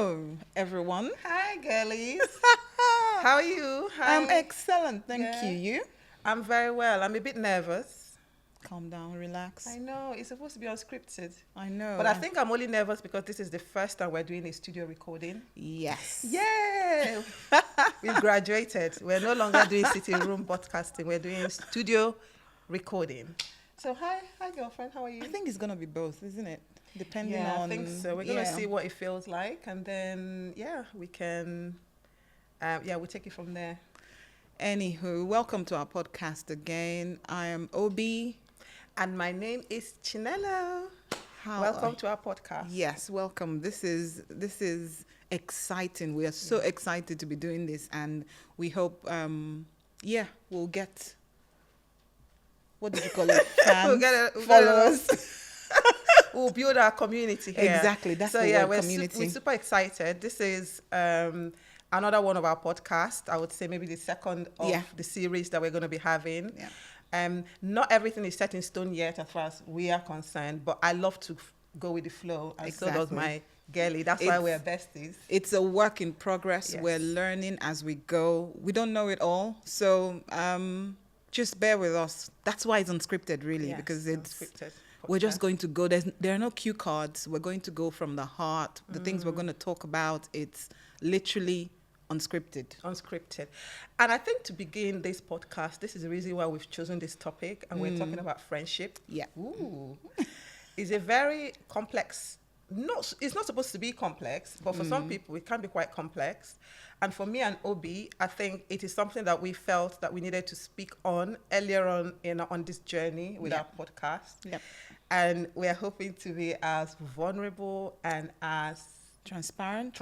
Hello, everyone. Hi, girlies. How are you? Hi. I'm excellent, thank Yeah. you. You? I'm very well. I'm a bit nervous. Calm down, relax. I know it's supposed to be unscripted, I know. but I think I'm only nervous because this is the first time we're doing a studio recording. Yes. Yay! We've graduated. We're no longer doing sitting room podcasting. We're doing studio recording. So hi, girlfriend. How are you? I think it's gonna be both, isn't it? Depending Yeah, on. I think so. We're gonna see what it feels like, and then we can. We'll take it from there. Anywho, welcome to our podcast again. I am Obi. And my name is Nello. Welcome to our podcast. Yes, welcome. This is exciting. We are so excited to be doing this, and we hope, we'll get. What did you call it? Fans, we'll get followers. We'll build our community here. Exactly. That's the word, community. We're super excited. This is another one of our podcasts. I would say maybe the second of the series that we're going to be having. Yeah. Not everything is set in stone yet as far as we are concerned, but I love to go with the flow, and so does my girlie. That's why we're besties. It's a work in progress. Yes. We're learning as we go. We don't know it all, so just bear with us. That's why it's unscripted, really, because it's unscripted. We're just going to go. There are no cue cards. We're going to go from the heart. The things we're going to talk about, it's literally unscripted. Unscripted. And I think to begin this podcast, this is the reason why we've chosen this topic, and we're talking about friendship. Yeah. Ooh. It's a very complex, it's not supposed to be complex, but for some people it can be quite complex. And for me and Obi, I think it is something that we felt that we needed to speak on earlier on this journey with our podcast. Yep. And we're hoping to be as vulnerable and as Transparent.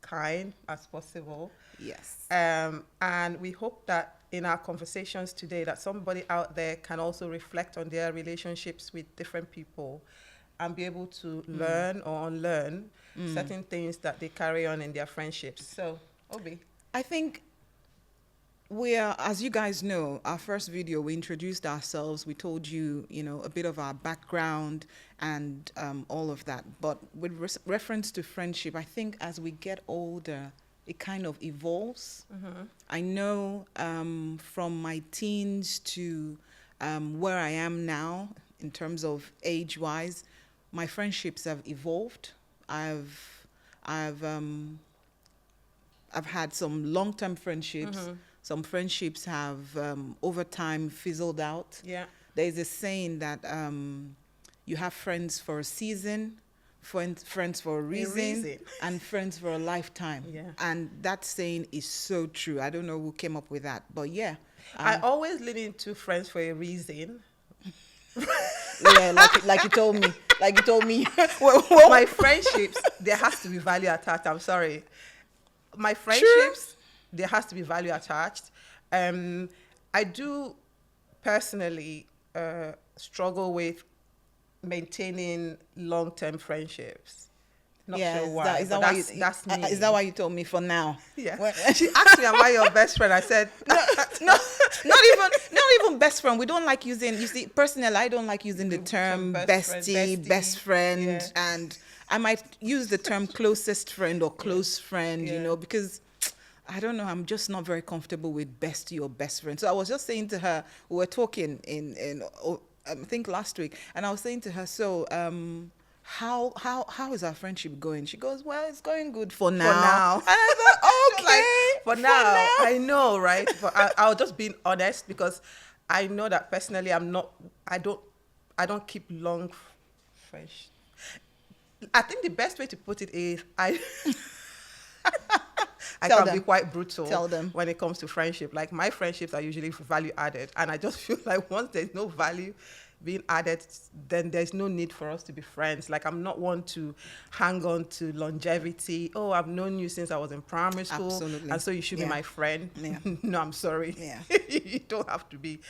Kind as possible. Yes. And we hope that in our conversations today that somebody out there can also reflect on their relationships with different people and be able to learn or unlearn certain things that they carry on in their friendships. So, Obi. I think we are, as you guys know, our first video, we introduced ourselves. We told you, a bit of our background and all of that. But with reference to friendship, I think as we get older, it kind of evolves. Mm-hmm. I know from my teens to where I am now, in terms of age-wise, my friendships have evolved. I've had some long-term friendships. Mm-hmm. Some friendships have, over time, fizzled out. Yeah. There's a saying that you have friends for a season, friends for a reason, and friends for a lifetime. Yeah. And that saying is so true. I don't know who came up with that, but yeah. I always lean into friends for a reason. Yeah, like you told me. Like you told me. My friendships, there has to be value attached. I'm sorry. My friendships, there has to be value attached. I do personally struggle with maintaining long-term friendships. Not sure why. That's me. Is that why you told me for now? Yeah. She asked me, "Am I your best friend?" I said, "No, not even best friend. We don't like using. You see, personally, I don't like using the term bestie, best friend, and I might use the term closest friend or close friend. Because I don't know. I'm just not very comfortable with bestie or best friend. So I was just saying to her, we were talking in I think last week, and I was saying to her, so how is our friendship going? She goes, well, it's going good for now. And I thought, okay, for now. I know, right? But I'll just be honest, because I know that personally I don't keep long friendships. I think the best way to put it is I can be quite brutal when it comes to friendship. Like, my friendships are usually value added, and I just feel like once there's no value being added, then there's no need for us to be friends. Like, I'm not one to hang on to longevity. Oh, I've known you since I was in primary school. Absolutely. And so you should be my friend. Yeah. No, I'm sorry. Yeah. You don't have to be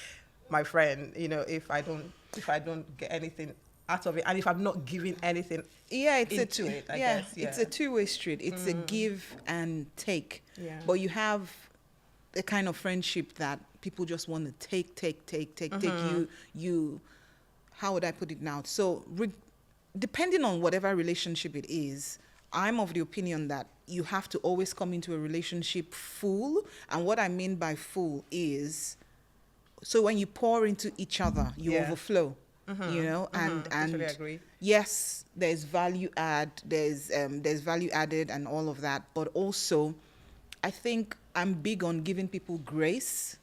my friend, if I don't get anything out of it, and if I'm not giving anything into it, I guess. Yeah. It's a two-way street. It's a give and take. Yeah. But you have a kind of friendship that people just want to take. You how would I put it now? So depending on whatever relationship it is, I'm of the opinion that you have to always come into a relationship full. And what I mean by full is, so when you pour into each other, you Yeah. overflow, you know, Totally and agree. yes, there's value there's value added and all of that, but also I think I'm big on giving people grace.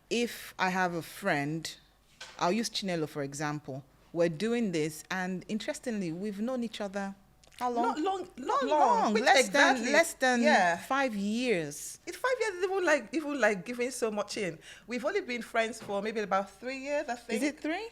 If I have a friend, I'll use Chinelo for example. We're doing this, and interestingly, we've known each other how long? Not long, Not not long. long. Which Less than yeah. 5 years. It's 5 years is even like giving so much in. We've only been friends for maybe about 3 years, I think. Is it 3?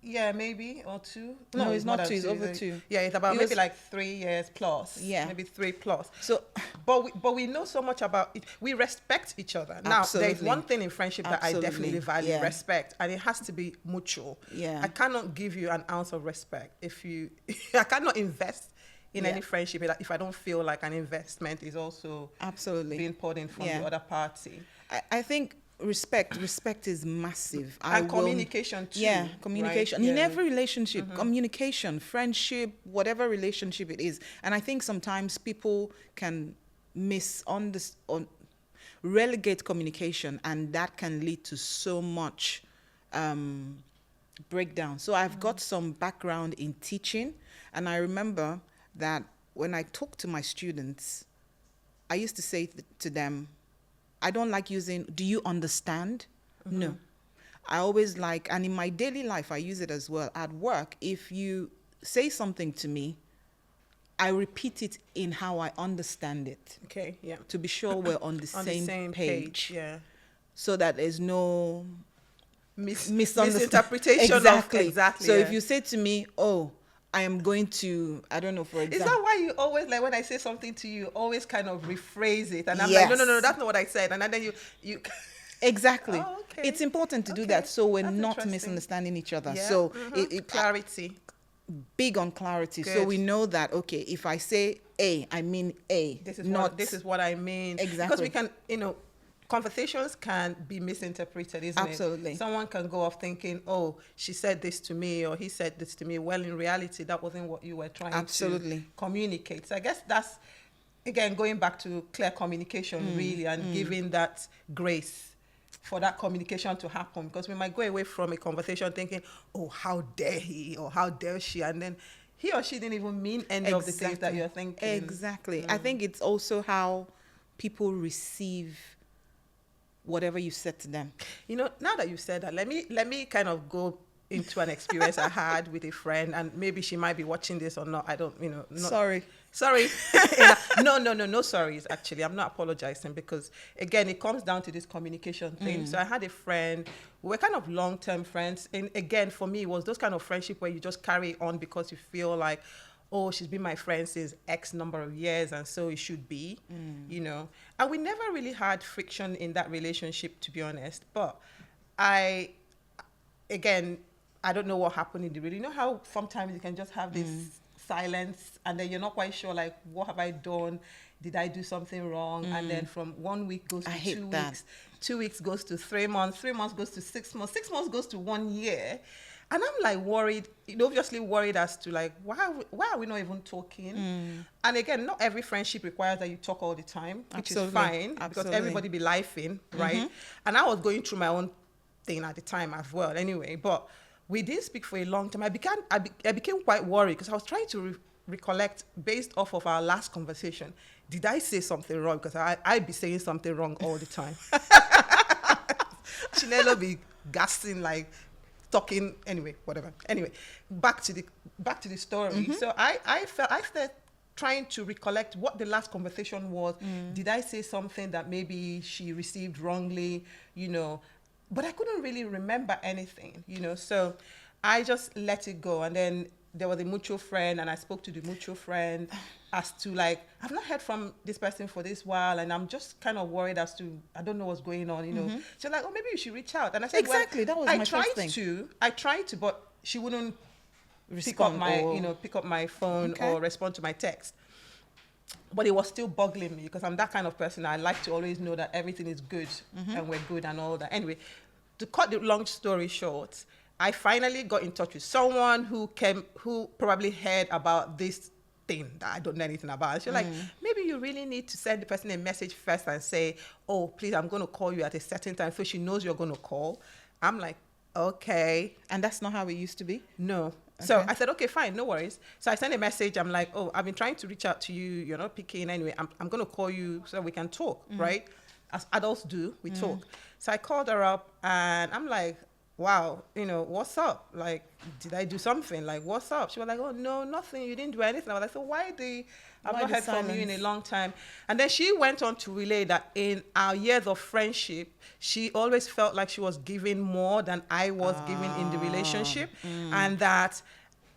Yeah, maybe, or 2. No, it's more not than 2. It's over 2. Yeah, it's about It maybe was- like 3 years plus. Yeah. Maybe 3 plus. So, But we know so much about it. We respect each other. Now, there's Absolutely. one thing in friendship that I Absolutely. definitely value, Yeah. respect, and it has to be mutual. Yeah. I cannot give you an ounce of respect if you, I cannot invest in Yeah. any friendship if I don't feel like an investment is also absolutely. being poured in from Yeah. the other party. I think respect is massive. And communication too. Yeah, communication. Right? In Yeah. every relationship, communication, friendship, whatever relationship it is. And I think sometimes people can relegate communication, and that can lead to so much breakdown. So I've got some background in teaching, and I remember that when I talk to my students, I used to say to them, I don't like using, do you understand? No. I always like, and in my daily life, I use it as well. At work, if you say something to me, I repeat it in how I understand it, Okay, yeah. to be sure we're on the, On same, the same page, yeah. so that there's no misinterpretation exactly. of exactly. So yeah. if you say to me, oh, I am going to, I don't know, for Is example. that why you always, like when I say something to you, always kind of rephrase it? And I'm Yes. like, no, that's not what I said. And then you Exactly. Oh, okay. It's important to do Okay. that, so we're That's not interesting. misunderstanding each other. Yeah. So clarity. big on clarity. So Good. we know that, okay, if I say A, I mean A. This is not what I mean. Because Exactly. we can, conversations can be misinterpreted, isn't Absolutely. it? Someone can go off thinking, oh, she said this to me or he said this to me. Well, in reality, that wasn't what you were trying Absolutely. to communicate. So I guess that's, again, going back to clear communication, really, and giving that grace for that communication to happen. Because we might go away from a conversation thinking, oh, how dare he or how dare she? And then he or she didn't even mean any of the things that you're thinking. Exactly. I think it's also people receive whatever you said to them. Now that you said that, let me kind of go into an experience I had with a friend, and maybe she might be watching this or not. I don't, not, Sorry. No sorries, actually. I'm not apologizing, because again, it comes down to this communication thing. So I had a friend, we were kind of long-term friends, and again, for me, it was those kind of friendship where you just carry on because you feel like, oh, she's been my friend since X number of years, and so it should be, And we never really had friction in that relationship, to be honest. But I don't know what happened in the relationship. You know how sometimes you can just have this silence, and then you're not quite sure, like, what have I done? Did I do something wrong? And then from 1 week goes to 2 weeks. 2 weeks goes to 3 months. 3 months goes to 6 months. 6 months goes to 1 year. And I'm like worried, obviously worried as to like, why are we not even talking? And again, not every friendship requires that you talk all the time, which is fine, because everybody be lifing, right? And I was going through my own thing at the time as well anyway, but we didn't speak for a long time. I became quite worried, because I was trying to recollect based off of our last conversation. Did I say something wrong? Because I be saying something wrong all the time. Chinelo be gassing, like, talking, anyway, whatever. Anyway, back to the story. So I started trying to recollect what the last conversation was. Did I say something that maybe she received wrongly, but I couldn't really remember anything, so I just let it go. And then there was a mutual friend, and I spoke to the mutual friend as to, like, I've not heard from this person for this while, and I'm just kind of worried as to, I don't know what's going on, She's like, oh, maybe you should reach out. And I said, exactly, well, that was my first thing. I tried to, but she wouldn't Respond pick up my phone Okay. or respond to my text. But it was still boggling me, because I'm that kind of person. I like to always know that everything is good and we're good and all that. Anyway, to cut the long story short, I finally got in touch with someone who probably heard about this thing that I don't know anything about. She's like, maybe you really need to send the person a message first and say, oh, please, I'm going to call you at a certain time so she knows you're going to call. I'm like, okay. And that's not how it used to be? No. So I said, okay, fine, no worries. So I sent a message. I'm like, oh, I've been trying to reach out to you. You're not picking. Anyway, I'm going to call you so we can talk, right? As adults do, we talk. So I called her up and I'm like, wow, what's up? Like, did I do something? Like, what's up? She was like, oh, no, nothing. You didn't do anything. I was like, so I've not heard from you in a long time. And then she went on to relay that in our years of friendship, she always felt like she was giving more than I was giving in the relationship. And that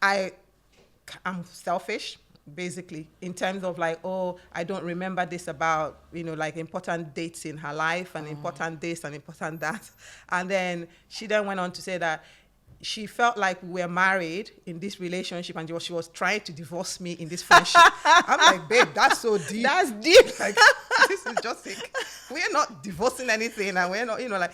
I'm selfish, basically, in terms of like, oh, I don't remember this about, like important dates in her life and important this and important that. And then she then went on to say that she felt like we were married in this relationship and she was trying to divorce me in this friendship. I'm like, babe, that's so deep. That's deep. Like, this is just like, we're not divorcing anything and we're not, like,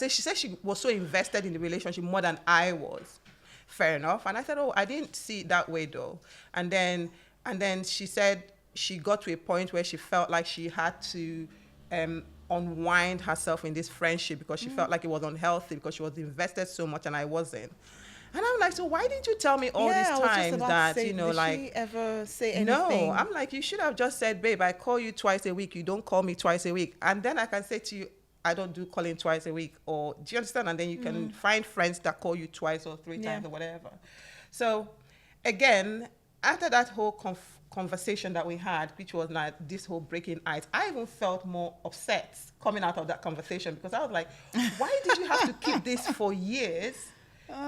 she said she was so invested in the relationship more than I was. Fair enough. And I said, oh, I didn't see it that way though. And then she said she got to a point where she felt like she had to unwind herself in this friendship because she felt like it was unhealthy because she was invested so much and I wasn't. And I'm like, so why didn't you tell me all these times that, did she ever say anything? No, I'm like, you should have just said, babe, I call you twice a week. You don't call me twice a week. And then I can say to you, I don't do calling twice a week. Or do you understand? And then you can find friends that call you twice or three times or whatever. So again, after that whole conversation that we had, which was like this whole breaking ice, I even felt more upset coming out of that conversation because I was like, why did you have to keep this for years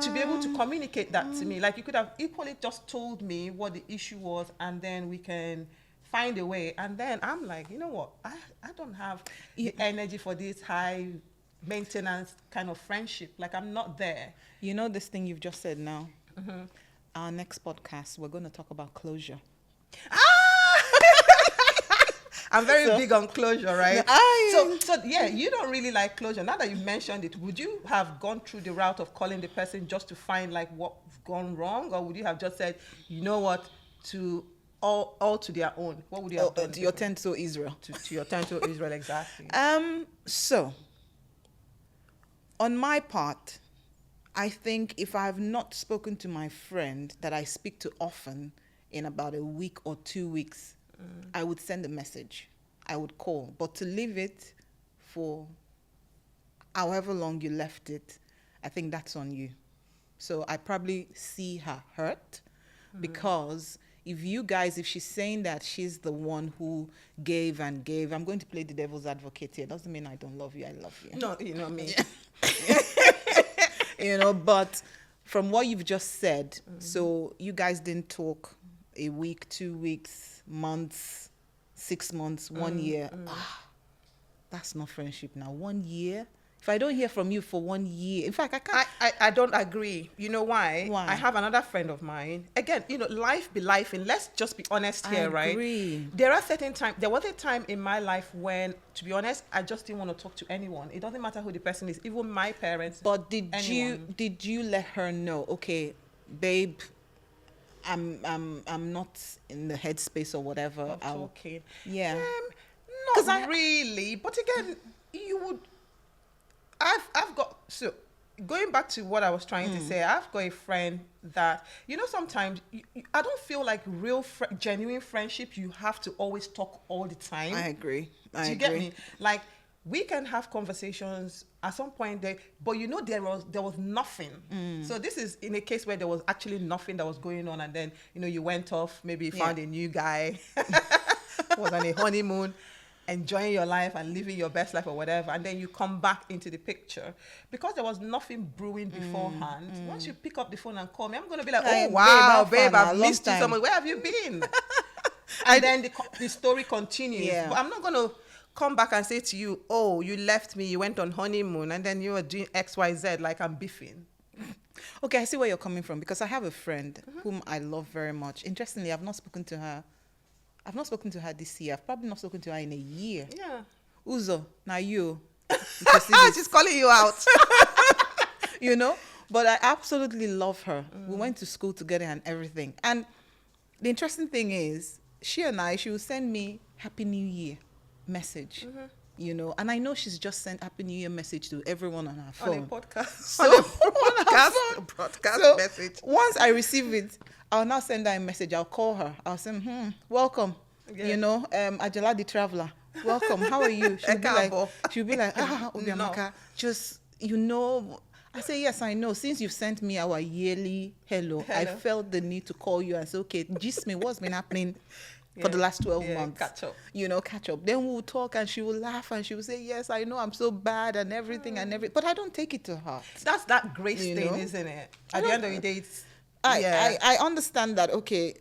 to be able to communicate that to me? Like, you could have equally just told me what the issue was and then we can find a way. And then I'm like, you know what? I don't have the energy for this high maintenance kind of friendship. Like, I'm not there. You know this thing you've just said now? Our next podcast, we're going to talk about closure. I'm very big on closure, right? So yeah, you don't really like closure. Now that you mentioned it, would you have gone through the route of calling the person just to find like what's gone wrong? Or would you have just said, you know what, to all to their own? What would you have done? To your tent to Israel. To your tent to Israel, exactly. So, on my part, I think if I have not spoken to my friend that I speak to often in about a week or 2 weeks, I would send a message. I would call. But to leave it for however long you left it, I think that's on you. So I probably see her hurt because if she's saying that she's the one who gave and gave, I'm going to play the devil's advocate here. Doesn't mean I don't love you. I love you. No, you know me. But from what you've just said, so you guys didn't talk a week, 2 weeks, months, 6 months, 1 year. That's not friendship now. 1 year. If I don't hear from you for 1 year, in fact, I can't. I don't agree. You know why? Why? I have another friend of mine. Again, life be life, and let's just be honest here, right? I agree. There are certain times. There was a time in my life when, to be honest, I just didn't want to talk to anyone. It doesn't matter who the person is, even my parents. But did you let her know? Okay, babe, I'm not in the headspace or whatever. Of talking. Yeah. Not really. But again, you would. I've got, so going back to what I was trying to say, I've got a friend that, sometimes I don't feel like genuine friendship, you have to always talk all the time. I agree. Do you get me? Like, we can have conversations at some point there, but there was nothing. So this is in a case where there was actually nothing that was going on, and then you went off, maybe found a new guy, was on a honeymoon, enjoying your life and living your best life or whatever, and then you come back into the picture because there was nothing brewing beforehand. Once you pick up the phone and call me, I'm going to be like, oh wow, babe, I've missed you so much. Where have you been? And then the story continues. Yeah. But I'm not going to come back and say to you, oh, you left me, you went on honeymoon, and then you were doing XYZ like I'm beefing. Okay, I see where you're coming from, because I have a friend whom I love very much. Interestingly, I've not spoken to her this year. I've probably not spoken to her in a year. Yeah. Uzo, now you. She's calling you out. But I absolutely love her. We went to school together and everything. And the interesting thing is, she will send me Happy New Year message, you know, and I know she's just sent Happy New Year message to everyone on her phone. On a podcast. So, on a broadcast so message. once I receive it, I'll now send her a message. I'll call her. I'll say, welcome. Yeah. You know, Ajala the traveler. Welcome. How are you? She'll be like, Obiamaka, just, you know. I say, yes, I know. Since you've sent me our yearly hello, I felt the need to call you and say, okay, gist me, what's been happening for the last 12 months? Catch up. You know, catch up. Then we'll talk and she will laugh and she will say, yes, I know I'm so bad and everything and everything. But I don't take it to heart. That's that grace You thing, know? isn't it? At the end of the day, it's... I understand that, okay,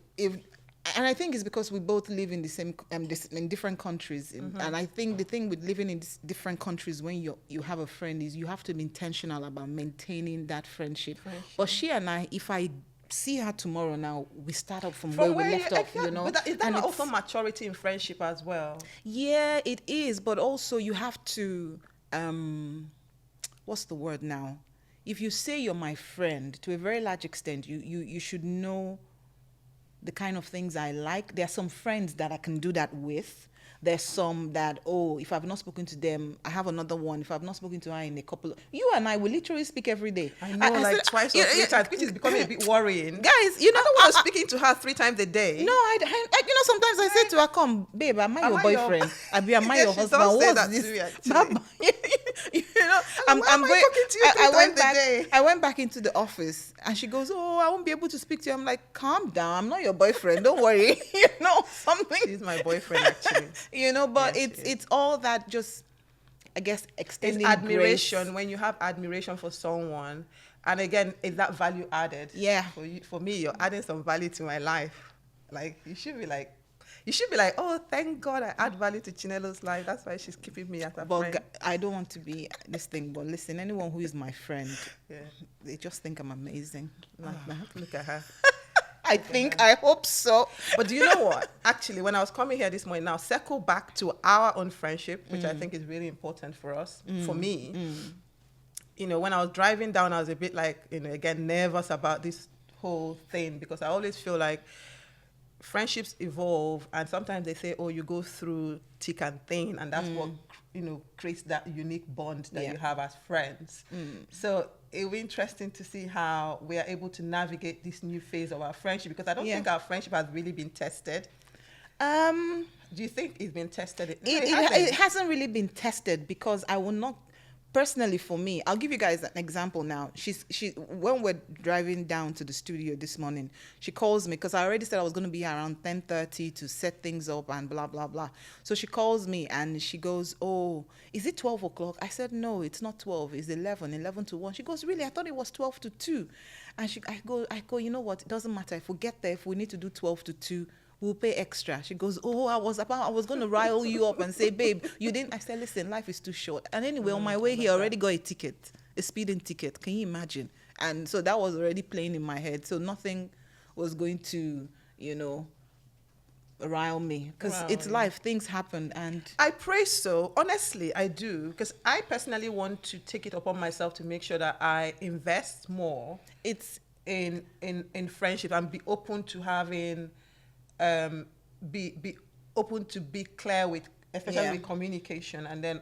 and I think it's because we both live in the same in different countries, and I think the thing with living in different countries when you have a friend is you have to be intentional about maintaining that friendship. But she and I, if I see her tomorrow now, we start up from where we left off, you know. But is that not also maturity in friendship as well? Yeah, it is, but also you have to what's the word now? If you say you're my friend, to a very large extent, you should know the kind of things I like. There are some friends that I can do that with. There's some that, if I've not spoken to them, I have another one. If I've not spoken to her in a couple of... You and I will literally speak every day. I know, twice or three times, which is becoming a bit worrying. Guys, you know... I don't want speaking to her 3 times a day. No, you know, sometimes I say to her, come, babe, am I your boyfriend? Am I your husband? What's this? You know, I'm going... talking to you I went back into the office and she goes, I won't be able to speak to you. I'm like, calm down. I'm not your boyfriend. Don't worry. You know, something. She's my boyfriend, actually. You know, but it's all that just, I guess, extending it's admiration. grace. When you have admiration for someone, and again, is that value added? Yeah. For me, you're adding some value to my life. Like, you should be like, oh, thank God I add value to Chinello's life. That's why she's keeping me as a friend. I don't want to be this thing, but listen, anyone who is my friend, they just think I'm amazing. Like that. Look at her. I hope so. But do you know what? Actually, when I was coming here this morning, now circle back to our own friendship, which I think is really important for us, for me. You know, when I was driving down, I was a bit like, you know, again, nervous about this whole thing because I always feel like friendships evolve and sometimes they say, you go through thick and thin and that's what, you know, creates that unique bond that you have as friends. So it'll be interesting to see how we are able to navigate this new phase of our friendship because I don't think our friendship has really been tested. Do you think it's been tested? It hasn't really been tested because I will not, personally for me, I'll give you guys an example now. She when we're driving down to the studio this morning, she calls me because I already said I was going to be here around 10:30 to set things up and blah, blah, blah. So she calls me and she goes, is it 12 o'clock? I said, no, it's not 12. It's 11 to 1. She goes, really? I thought it was 12 to 2. And I go, you know what? It doesn't matter. If we get there, if we need to do 12 to 2, we'll pay extra. She goes, I was going to rile you up and say, babe, you didn't. I said, listen, life is too short. And anyway, on my way here, I already got a speeding ticket. Can you imagine? And so that was already playing in my head. So nothing was going to, you know, rile me because it's life. Things happen. And I pray so. Honestly, I do. Because I personally want to take it upon myself to make sure that I invest more in friendship and be open to having... be open to be clear with, especially with communication, and then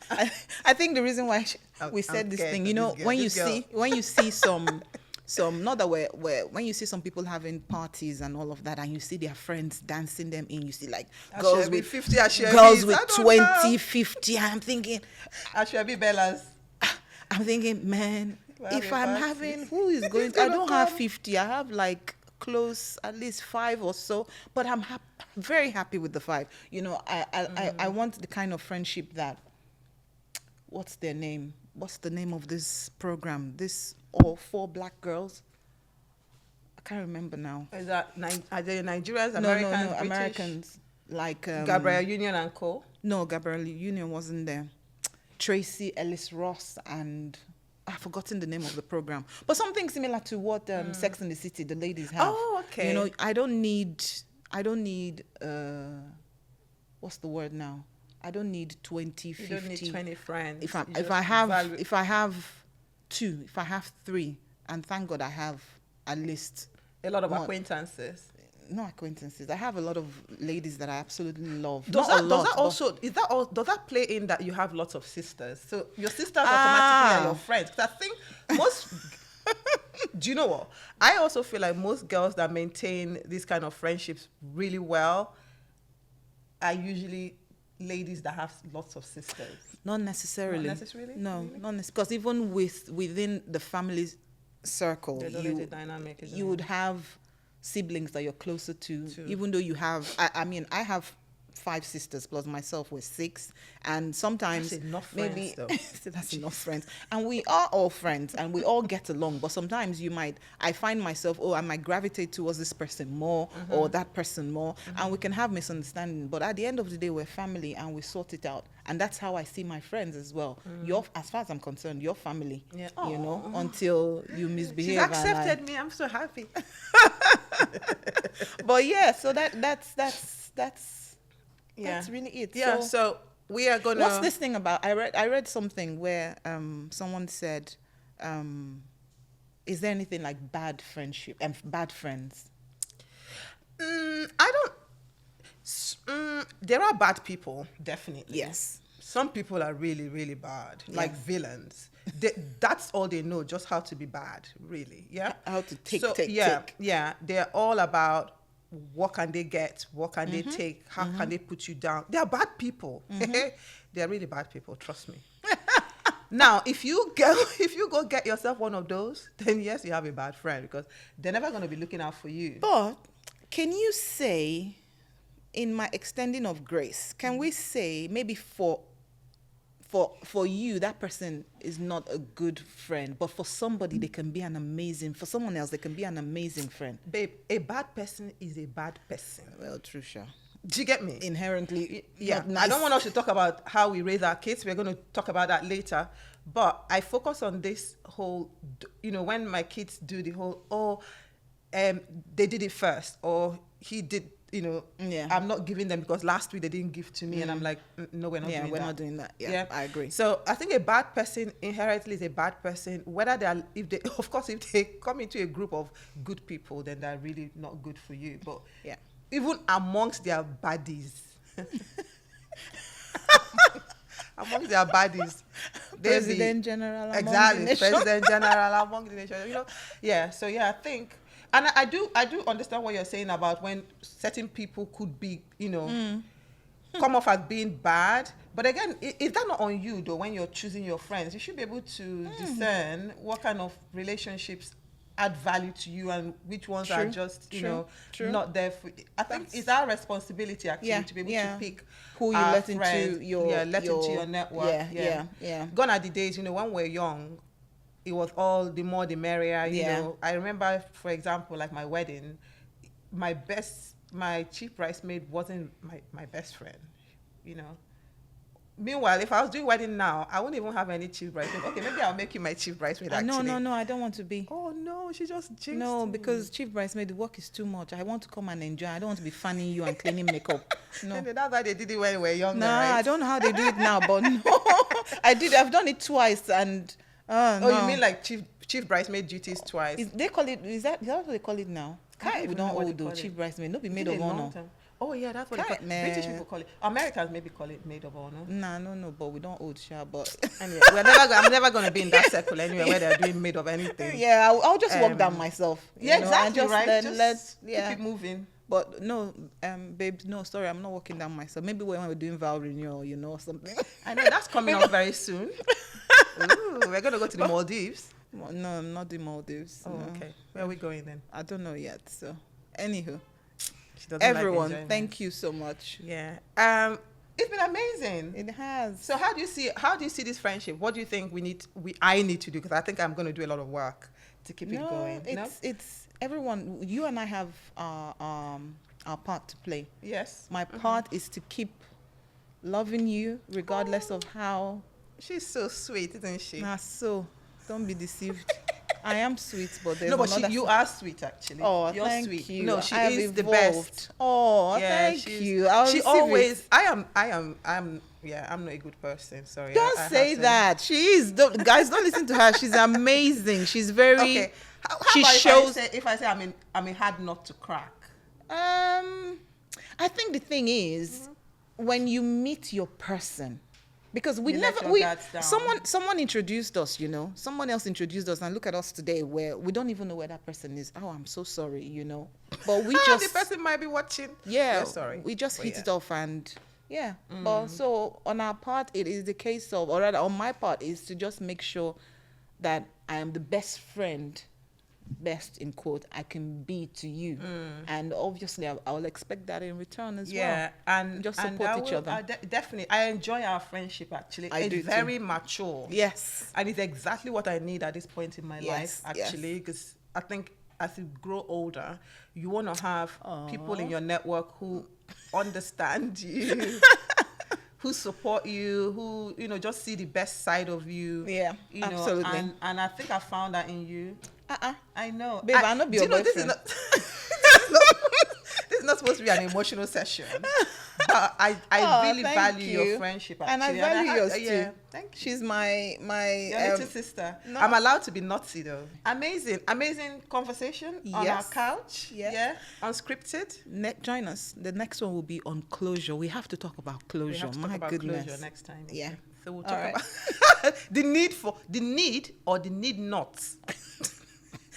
I think the reason why we said this thing, you know, when you see some not that when you see some people having parties and all of that, and you see their friends dancing them in, you see like girls with 50, girls with 20, 50. I'm thinking, Ashwabi Bellas. I'm thinking, man, if I'm having, who is going? I don't have 50. I have like close at least 5 or so, but I'm very happy with the 5. You know, I want the kind of friendship that, what's their name? What's the name of this program? This all 4 black girls? I can't remember now. Is that are they Nigerians, Americans, no, British? Americans, like Gabrielle Union and Co. No, Gabrielle Union wasn't there. Tracy Ellis Ross and I've forgotten the name of the program, but something similar to what Sex and the City, the ladies have. Oh, okay. You know, I don't need what's the word now? I don't need 20, 50. You don't need 20 friends. If I have 2, if I have 3, and thank God I have at least a lot of acquaintances. no acquaintances. I have a lot of ladies that I absolutely love. Does Not a that, lot, does that but- also is that all, does that play in that you have lots of sisters? So your sisters automatically are your friends. 'Cause I think most. Do you know what? I also feel like most girls that maintain these kind of friendships really well are usually ladies that have lots of sisters. Not necessarily. Not necessarily? No, Really? not necessarily. Because even within the family circle, There's always a dynamic, isn't you it? would have siblings that you're closer to, To. even though you have. I mean, I have 5 sisters plus myself. We're 6, and sometimes That's enough friends, maybe though. that's enough friends, and we are all friends, and we all get along. But sometimes I find myself, I might gravitate towards this person more or that person more, and we can have misunderstanding. But at the end of the day, we're family, and we sort it out. And that's how I see my friends as well. As far as I'm concerned, your family. Yeah. You know, Aw. until you misbehave. She's and accepted me. I'm so happy. But yeah, so that's Yeah. that's really it. Yeah. So, So we are gonna. what's this thing about? I read something where someone said, is there anything like bad friendship and bad friends? I don't. There are bad people, definitely. Yes. Some people are really, really bad, like Yes. villains. That's all they know, just how to be bad, really. Yeah. How to take. Yeah. They're all about what can they get, what can they take, how can they put you down. They are bad people. They are really bad people. Trust me. Now, if you go get yourself one of those, then yes, you have a bad friend because they're never going to be looking out for you. But can you say, in my extending of grace, can we say maybe for you, that person is not a good friend, but for somebody they can be an amazing, for someone else they can be an amazing friend? Babe, a bad person is a bad person. Well, true, sure. Do you get me? Inherently, Yeah. not nice. I don't want us to talk about how we raise our kids. We're going to talk about that later. But I focus on this whole, when my kids do the whole, they did it first, or he did, Yeah. I'm not giving them because last week they didn't give to me. And I'm like, no, we're not doing that. Yeah, we're not doing that. Yeah, I agree. So I think a bad person inherently is a bad person. Whether if they come into a group of good people, then they're really not good for you. But Yeah. even amongst their baddies, President General among exactly, the nation. President General among the nation. Yeah. So yeah, I think, and I do understand what you're saying about when certain people could be, come off as being bad. But again, is that not on you though? When you're choosing your friends, you should be able to discern what kind of relationships add value to you and which ones are just True. not there for. I think it's our responsibility actually to be able to pick who you our let friends, into your into your network. Yeah. Gone are the days, when we're young, it was all the more the merrier. You know, I remember, for example, like my wedding, my chief bridesmaid wasn't my best friend. Meanwhile, if I was doing wedding now, I wouldn't even have any chief bridesmaid. Okay, maybe I'll make you my chief bridesmaid. Actually, No, I don't want to be. Oh no, she just jinxed No, me. because chief bridesmaid, the work is too much. I want to come and enjoy. I don't want to be fanning you and cleaning makeup. No. And that's why they did it when we were younger, No, right? I don't know how they do it now, but no. I've done it twice, and no. You mean like chief bridesmaid duties twice? Is that what they call it now? Can't We even don't know what old they though. call Chief it. bridesmaid, not be Is maid it of a long honor. time? Oh yeah, that's what they call it. Nah. British people call it. Americans maybe call it maid of honor. No, but we don't old sure, but Anyway, I'm never going to be in that circle anyway where they're doing maid of anything. yeah, I'll just walk down myself. Yeah, you know, exactly, and just right? Then Just keep keep it moving. But no, babes, no, sorry, I'm not walking down myself. Maybe when we're doing vow renewal, or something. I know that's coming up very soon. Ooh, we're going to go to the Maldives. No, I'm not the Maldives. Oh, no. okay. Where are we going then? I don't know yet. So, anywho, She doesn't everyone, like enjoyment. thank you so much. Yeah. It's been amazing. It has. So how do you see this friendship? What do you think I need to do? Because I think I'm going to do a lot of work to keep it going. It's everyone. You and I have our part to play. Yes. My part is to keep loving you regardless of how. She's so sweet, isn't she? So don't be deceived. I am sweet, but there's No, but another you are sweet actually. Oh, You're thank sweet. you. No, she I have is the evolved. best. Oh, thank you. I'll She receive always. it. I'm not a good person. Sorry. Don't I say have to- that. She is. Guys, don't listen to her. She's amazing. She's very. Okay. How she about shows. if I say I'm a hard nut to crack? I think the thing is when you meet your person, because we You let never your we guards down. someone introduced us, you know, someone else introduced us, and look at us today where we don't even know where that person is. Oh, I'm so sorry, you know, but we The just person might be watching. yeah, We're sorry. we just But hit yeah. it off, and yeah. But so on our part, it is the case of, or rather on my part, is to just make sure that I am the best friend, best in quote, I can be to you, and obviously I will expect that in return as well. Yeah, and just and support I each will- other. I definitely, I enjoy our friendship. Actually, I it's do too. very mature. Yes. And it's exactly what I need at this point in my Yes, life. yes. Actually, because I think as you grow older, you want to have people in your network who understand you. Who support you, who, you know, just see the best side of you. Yeah, you know, absolutely. and I think I found that in you. I know. Babe, I'll not be do your you know, this is boyfriend. this is not supposed to be an emotional session. But I Oh, really thank value you. your friendship, And I actually. value yours Yeah, too. thank you. She's my Your little sister. no. I'm allowed to be naughty though. Amazing conversation on our Yes. couch. Yes. Yeah, unscripted. join us. The next one will be on closure. We have to talk about We closure. have to My talk about goodness. closure next time. Yeah. Okay. So we'll All talk right. about the need or the need not.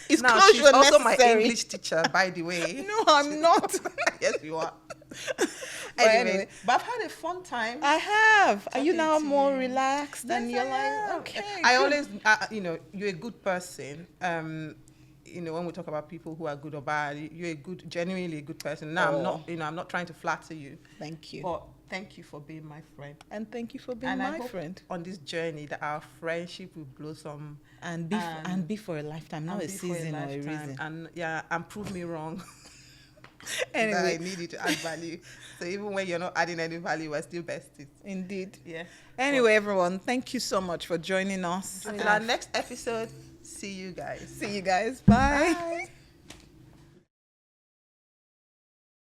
Is Now, closure she's also my necessary? English teacher, by the way. No, I'm not. Yes, you are. But Anyway, but I've had a fun time. I have. Are you Talking now to more you. relaxed and Yes, you're I like, am. okay. I good. always, you know, you're a good person. You know, when we talk about people who are good or bad, you're a good, genuinely a good person. Now, I'm Oh. not, you know, I'm not trying to flatter you. Thank you. But thank you for being my friend. And thank you for being And I my hope friend. on this journey that our friendship will blossom And be for a lifetime, not and a be for a season or a lifetime. reason. And yeah, and prove me wrong. Anyway. That I need you to add value. So even when you're not adding any value, we're still besties. Indeed. Yeah. Anyway, everyone, thank you so much for joining us. Until our next episode, see you guys. See you guys. Bye. Bye.